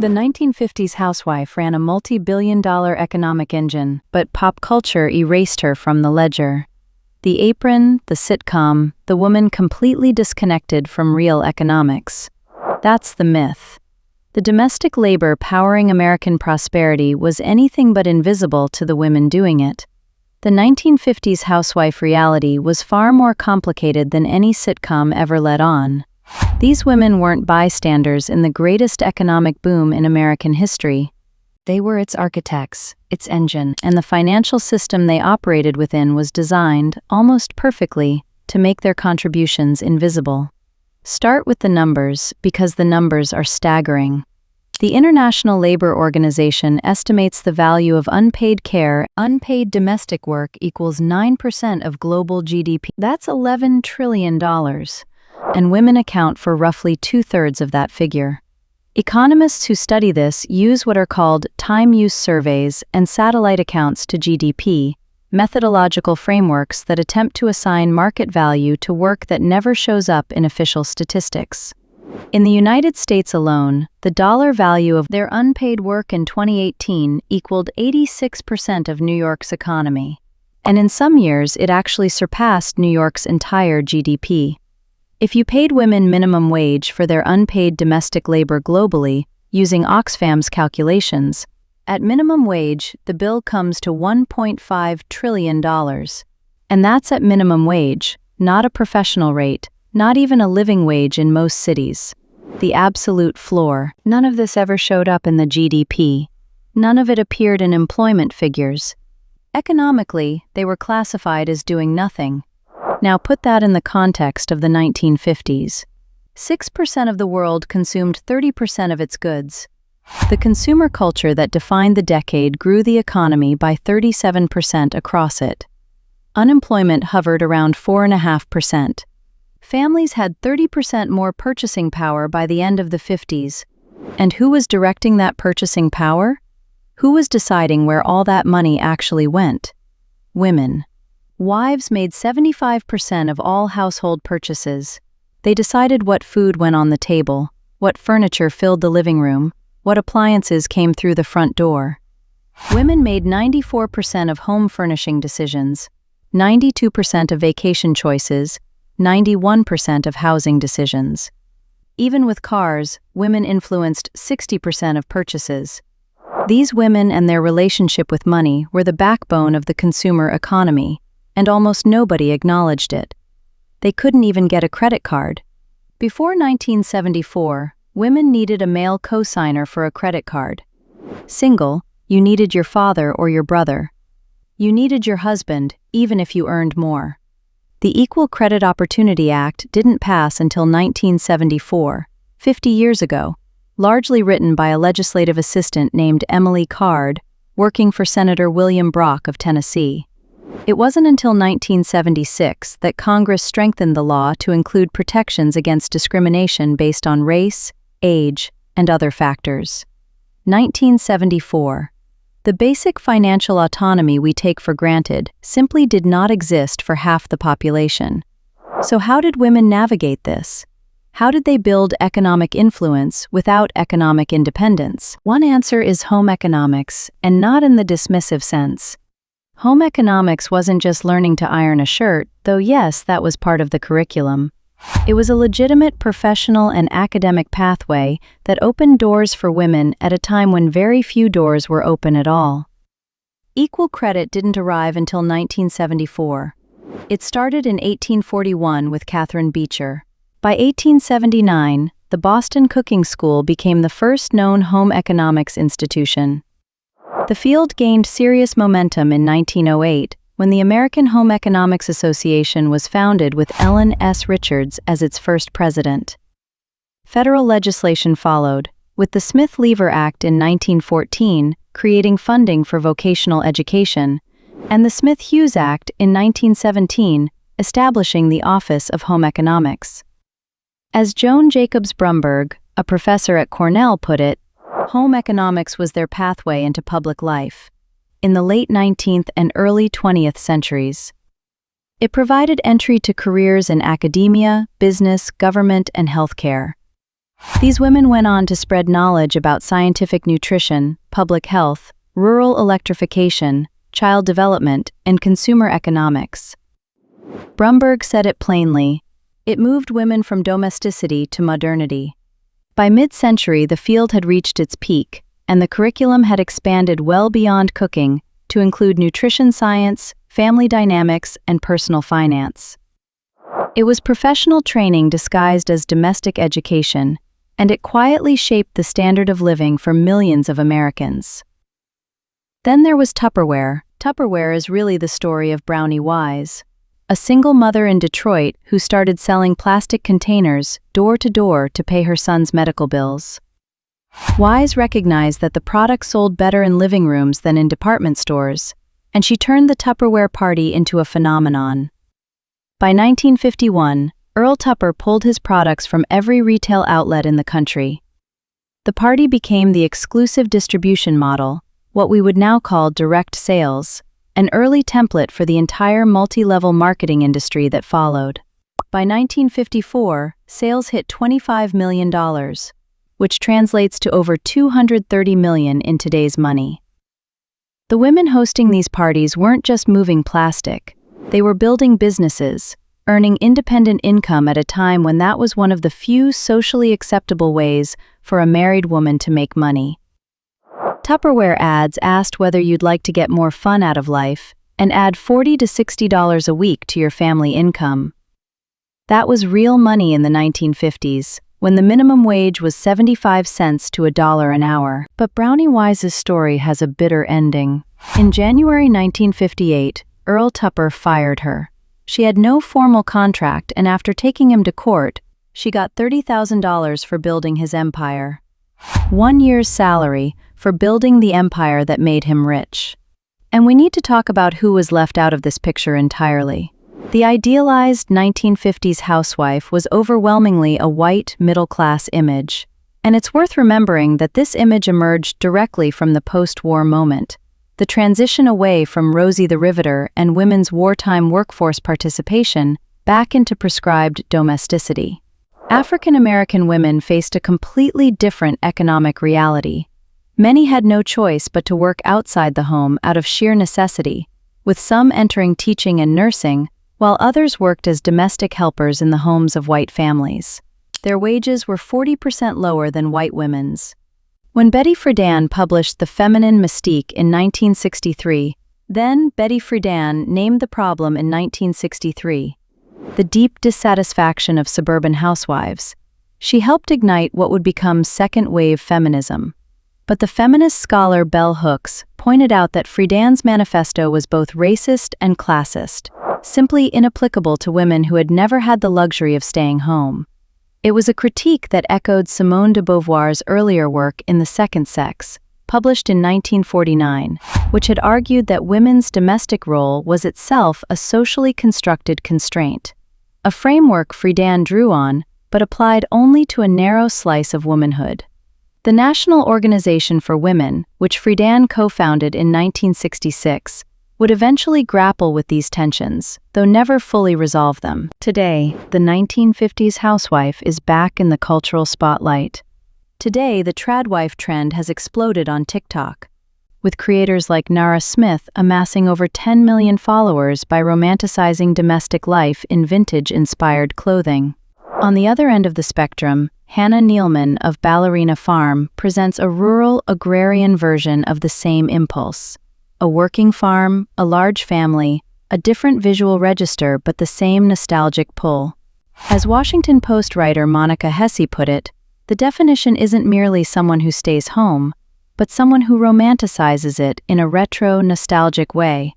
The 1950s housewife ran a multi-billion-dollar economic engine, but pop culture erased her from the ledger. The Apron, the sitcom, the woman completely disconnected from real economics. That's the myth. The domestic labor powering American prosperity was anything but invisible to the women doing it. The 1950s housewife reality was far more complicated than any sitcom ever let on. These women weren't bystanders in the greatest economic boom in American history. They were its architects, its engine, and the financial system they operated within was designed, almost perfectly, to make their contributions invisible. Start with the numbers, because the numbers are staggering. The International Labor Organization estimates the value of unpaid care, unpaid domestic work equals 9% of global GDP. That's $11 trillion. And women account for roughly 2/3 of that figure. Economists who study this use what are called time-use surveys and satellite accounts to GDP, methodological frameworks that attempt to assign market value to work that never shows up in official statistics. In the United States alone, the dollar value of their unpaid work in 2018 equaled 86% of New York's economy. And in some years, it actually surpassed New York's entire GDP. If you paid women minimum wage for their unpaid domestic labor globally, using Oxfam's calculations, at minimum wage, the bill comes to $1.5 trillion. And that's at minimum wage, not a professional rate, not even a living wage in most cities. The absolute floor. None of this ever showed up in the GDP. None of it appeared in employment figures. Economically, they were classified as doing nothing. Now put that in the context of the 1950s. 6% of the world consumed 30% of its goods. The consumer culture that defined the decade grew the economy by 37% across it. Unemployment hovered around 4.5%. Families had 30% more purchasing power by the end of the 50s. And who was directing that purchasing power? Who was deciding where all that money actually went? Women. Wives made 75% of all household purchases. They decided what food went on the table, what furniture filled the living room, what appliances came through the front door. Women made 94% of home furnishing decisions, 92% of vacation choices, 91% of housing decisions. Even with cars, women influenced 60% of purchases. These women and their relationship with money were the backbone of the consumer economy, and almost nobody acknowledged it. They couldn't even get a credit card. Before 1974, women needed a male co-signer for a credit card. Single, you needed your father or your brother. You needed your husband, even if you earned more. The Equal Credit Opportunity Act didn't pass until 1974, 50 years ago, largely written by a legislative assistant named Emily Card, working for Senator William Brock of Tennessee. It wasn't until 1976 that Congress strengthened the law to include protections against discrimination based on race, age, and other factors. 1974. The basic financial autonomy we take for granted simply did not exist for half the population. So how did women navigate this? How did they build economic influence without economic independence? One answer is home economics, and not in the dismissive sense. Home economics wasn't just learning to iron a shirt, though yes, that was part of the curriculum. It was a legitimate professional and academic pathway that opened doors for women at a time when very few doors were open at all. Equal credit didn't arrive until 1974. It started in 1841 with Catherine Beecher. By 1879, the Boston Cooking School became the first known home economics institution. The field gained serious momentum in 1908 when the American Home Economics Association was founded with Ellen S. Richards as its first president. Federal legislation followed, with the Smith-Lever Act in 1914 creating funding for vocational education, and the Smith-Hughes Act in 1917 establishing the Office of Home Economics. As Joan Jacobs Brumberg, a professor at Cornell, put it, home economics was their pathway into public life in the late 19th and early 20th centuries. It provided entry to careers in academia, business, government, and healthcare. These women went on to spread knowledge about scientific nutrition, public health, rural electrification, child development, and consumer economics. Brumberg said it plainly: it moved women from domesticity to modernity. By mid-century, the field had reached its peak, and the curriculum had expanded well beyond cooking to include nutrition science, family dynamics, and personal finance. It was professional training disguised as domestic education, and it quietly shaped the standard of living for millions of Americans. Then there was Tupperware. Tupperware is really the story of Brownie Wise, a single mother in Detroit who started selling plastic containers door to door to pay her son's medical bills. Wise recognized that the product sold better in living rooms than in department stores, and she turned the Tupperware party into a phenomenon. By 1951, Earl Tupper pulled his products from every retail outlet in the country. The party became the exclusive distribution model, what we would now call direct sales, an early template for the entire multi-level marketing industry that followed. By 1954, sales hit $25 million, which translates to over $230 million in today's money. The women hosting these parties weren't just moving plastic, they were building businesses, earning independent income at a time when that was one of the few socially acceptable ways for a married woman to make money. Tupperware ads asked whether you'd like to get more fun out of life and add $40 to $60 a week to your family income. That was real money in the 1950s, when the minimum wage was 75 cents to $1 an hour. But Brownie Wise's story has a bitter ending. In January 1958, Earl Tupper fired her. She had no formal contract, and after taking him to court, she got $30,000 for building his empire. 1 year's salary for building the empire that made him rich. And we need to talk about who was left out of this picture entirely. The idealized 1950s housewife was overwhelmingly a white, middle-class image. And it's worth remembering that this image emerged directly from the post-war moment, the transition away from Rosie the Riveter and women's wartime workforce participation back into prescribed domesticity. African American women faced a completely different economic reality. Many had no choice but to work outside the home out of sheer necessity, with some entering teaching and nursing, while others worked as domestic helpers in the homes of white families. Their wages were 40% lower than white women's. When Betty Friedan published The Feminine Mystique in 1963, then Betty Friedan named the problem in 1963, the deep dissatisfaction of suburban housewives. She helped ignite what would become second-wave feminism. But the feminist scholar Bell Hooks pointed out that Friedan's manifesto was both racist and classist, simply inapplicable to women who had never had the luxury of staying home. It was a critique that echoed Simone de Beauvoir's earlier work in The Second Sex, published in 1949, which had argued that women's domestic role was itself a socially constructed constraint, a framework Friedan drew on, but applied only to a narrow slice of womanhood. The National Organization for Women, which Friedan co-founded in 1966, would eventually grapple with these tensions, though never fully resolve them. Today, the 1950s housewife is back in the cultural spotlight. Today, the tradwife trend has exploded on TikTok, with creators like Nara Smith amassing over 10 million followers by romanticizing domestic life in vintage-inspired clothing. On the other end of the spectrum, Hannah Nealman of Ballerina Farm presents a rural, agrarian version of the same impulse. A working farm, a large family, a different visual register but the same nostalgic pull. As Washington Post writer Monica Hesse put it, the definition isn't merely someone who stays home, but someone who romanticizes it in a retro, nostalgic way,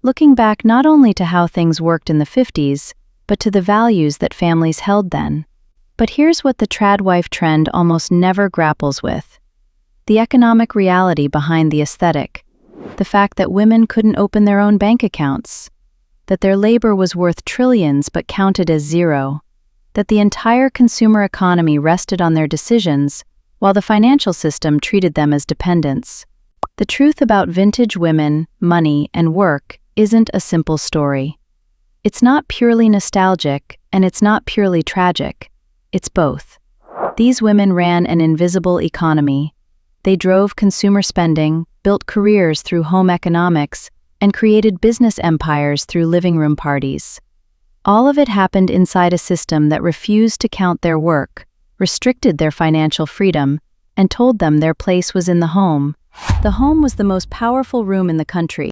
looking back not only to how things worked in the 50s, but to the values that families held then. But here's what the tradwife trend almost never grapples with: the economic reality behind the aesthetic. The fact that women couldn't open their own bank accounts, that their labor was worth trillions but counted as zero, that the entire consumer economy rested on their decisions, while the financial system treated them as dependents. The truth about vintage women, money, and work isn't a simple story. It's not purely nostalgic, and it's not purely tragic. It's both. These women ran an invisible economy. They drove consumer spending, built careers through home economics, and created business empires through living room parties. All of it happened inside a system that refused to count their work, restricted their financial freedom, and told them their place was in the home. The home was the most powerful room in the country.